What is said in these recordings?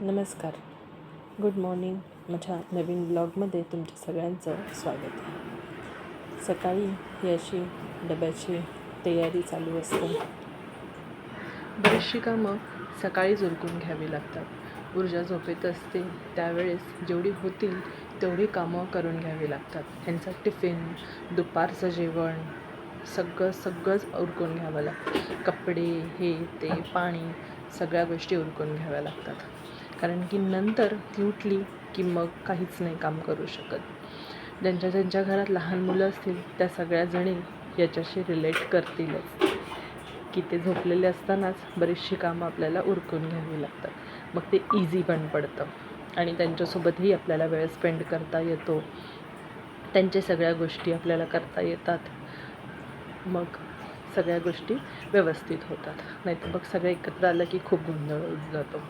नमस्कार, good morning. माझ्या नवीन ब्लॉगमध्ये तुमच्या सगळ्यांचं स्वागत आहे. सकाळी ही अशी डब्याची तयारी चालू असते. बरीचशी कामं सकाळीच उरकून घ्यावी लागतात. ऊर्जा झोपेत असते त्यावेळेस जेवढी होतील तेवढी कामं करून घ्यावी लागतात. ह्यांचा टिफिन, दुपारचं जेवण सगळंच उरकून घ्यावं लागतं. कपडे, हे ते, पाणी, सगळ्या गोष्टी उरकून घ्याव्या लागतात. कारण की नंतर ती उठली की मग काहीच नाही काम करू शकत. ज्यांच्या घरात लहान मुलं असतील त्या सगळ्याजणी याच्याशी रिलेट करतीलच की ते झोपलेले असतानाच बरीचशी कामं आपल्याला उरकून घ्यावी लागतात. मग ते इझी पण पडतं आणि त्यांच्यासोबतही आपल्याला वेळ स्पेंड करता येतो. त्यांच्या सगळ्या गोष्टी आपल्याला करता येतात. मग सगळ्या गोष्टी व्यवस्थित होतात. नाहीतर मग सगळं एकत्र आलं की खूप गोंधळ होत जातो.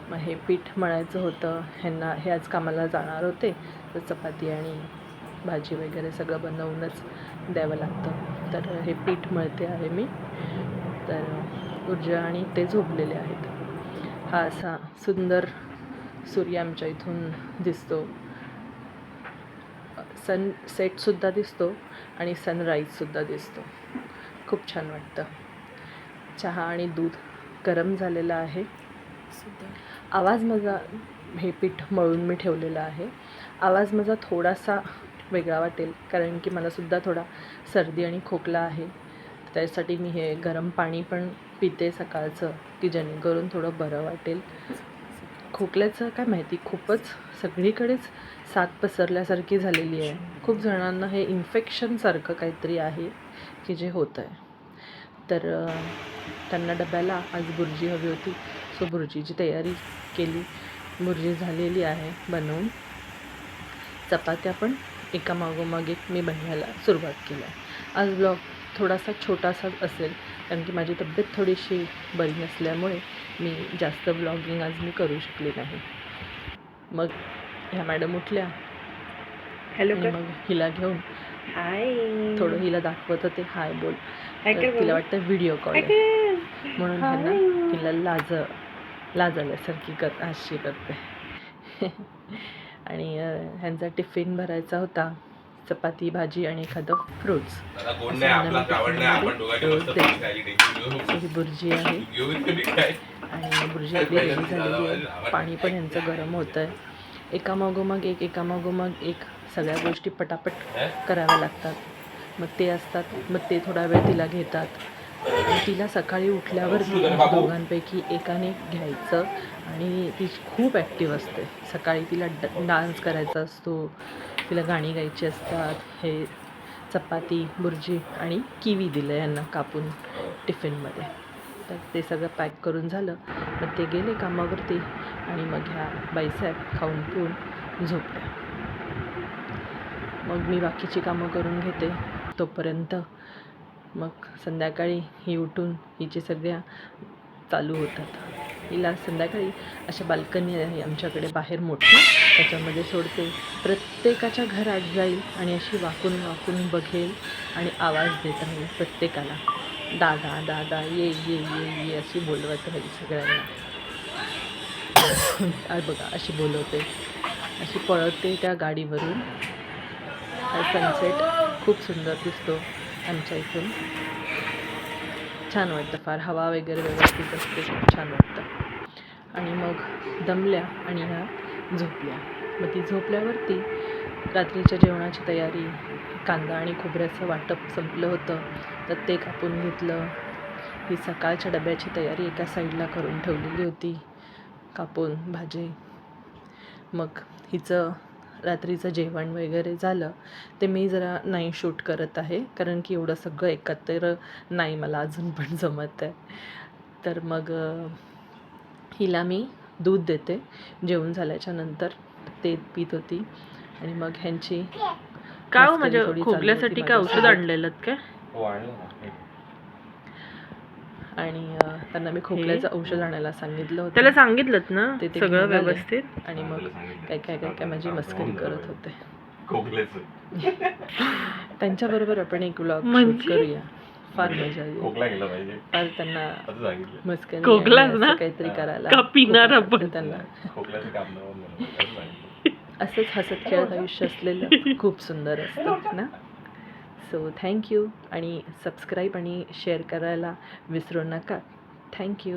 मग हे पीठ मळायचं होतं. हे आज कामाला जाणार होते, तर चपाती आणि भाजी वगैरे सगळं बनवूनच द्यावं लागतं. तर हे पीठ मळते आहे मी. तर ऊर्जा आणि ते झोपलेले आहेत. हा असा सुंदर सूर्य आमच्या इथून दिसतो. सनसेटसुद्धा दिसतो आणि सनराईजसुद्धा दिसतो. खूप छान वाटतं. चहा आणि दूध गरम झालेलं आहे. आवाज माझा, हे पीठ मळून मी ठेवलेला आहे, आवाज माझा थोडासा वेगळा वाटेल कारण की मलासुद्धा थोडा सर्दी आणि खोकला आहे. त्यासाठी मी हे गरम पाणी पण पिते सकाळचं की जेणेकरून थोडं बरं वाटेल. खोकल्याचं काय माहिती, खूपच सगळीकडेच साथ पसरल्यासारखी झालेली आहे. खूप जणांना हे इन्फेक्शनसारखं काहीतरी आहे की जे होतं आहे. तर त्यांना डब्याला आज बुर्जी हवी होती, सो बुर्जीची तयारी केली. बुर्जी झालेली आहे बनवून. चपात्या पण एका मागोमाग एक मी बनवायला सुरुवात केली आहे. आज ब्लॉग थोडासा छोटासाच असेल कारण की माझी तब्येत थोडीशी बरी नसल्यामुळे मी जास्त ब्लॉगिंग आज मी करू शकले नाही. मग ह्या मॅडम उठल्या, हॅलो, मग हिला घेऊन हाय, थोडं हिला दाखवत होते, हाय बोल. तर तिला वाटतं व्हिडिओ कॉल आहे म्हणून ह्यांना हिला लाज आल्यासारखी अशी करते. आणि ह्यांचा टिफिन भरायचा होता, चपाती, भाजी आणि एखादं फ्रूट्स. ही बुर्जी आहे आणि बुर्जी आपली रेडी झालेली आहे. पाणी पण ह्यांचं गरम होतं आहे. एकामागोमाग एक सगळ्या गोष्टी पटापट कराव्या लागतात. मग ते असतात, मग ते थोडा वेळ तिला घेतात. तिला सकाळी उठल्यावर दोघांपैकी एकाने घ्यायचं आणि ती खूप ॲक्टिव्ह असते. सकाळी तिला डान्स करायचा असतो, तिला गाणी गायची असतात. हे चपाती, बुर्जी आणि किवी दिलं यांना कापून टिफिनमध्ये. तर ते सगळं पॅक करून झालं. मग ते गेले कामावरती आणि मग ह्या बाईसाहेब खाऊन पिऊन झोपल्या. मग मी बाकीची कामं करून घेते तोपर्यंत. मग संध्याकाळी ही उठून हिचे सगळ्या चालू होतात. हिला संध्याकाळी अशा बाल्कनी आहे आमच्याकडे बाहेर मोठी, त्याच्यामध्ये सोडते. प्रत्येकाच्या घरात जाईल आणि अशी वाकून वाकून बघेल आणि आवाज देत राहील प्रत्येकाला, दादा दादा ये ये ये ये अशी बोलवत राहील सगळ्यांना. बघा अशी बोलवते, अशी पळते त्या गाडीवरून. सनसेट खूप सुंदर दिसतो आमच्या इथून. छान वाटतं फार, हवा वगैरे व्यवस्थित असते, खूप छान वाटतं. आणि मग दमल्या आणि ह्या झोपल्या. मग ती झोपल्यावरती रात्रीच्या जेवणाची तयारी, कांदा आणि खोबऱ्याचं वाटप संपलं होतं तर ते कापून घेतलं. ही सकाळच्या डब्याची तयारी एका साईडला करून ठेवलेली होती कापून भाजी. मग हिचं रात्रीचं जेवण वगैरे झालं. ते मी जरा नाही शूट करत आहे कारण की एवढं सगळं एकत्र नाही मला अजून पण जमत आहे. तर मग हिला मी दूध देते जेवण झाल्याच्या नंतर. ते पित होती आणि मग ह्यांची का माझ्या खोकल्यासाठी काय औषध आणलेलं काय? आणि त्यांना मी खोकल्याचं औषध आणायला सांगितलं होतं. त्याला सांगितलं ना ते सगळं घेऊन आले. व्यवस्थित. आणि मग काय माझी मस्करी करत होते. त्यांच्याबरोबर आपण एक व्लॉग शूट करूया. फार मजा येईल. खोकला गेला पाहिजे फार त्यांना असं सांगितलं. मस्करी खोकलाच आणि ना? असं काहीतरी करायला का पिणार खूप आवडतं आपण? त्यांना. खोकल्याचं काम नव्हतं मला, असं सांगितलं. असंच हसत खेळत आयुष्य असलेलं खूप सुंदर असतं ना. सो थँक्यू आणि सबस्क्राईब आणि शेअर करायला विसरू नका. थँक्यू.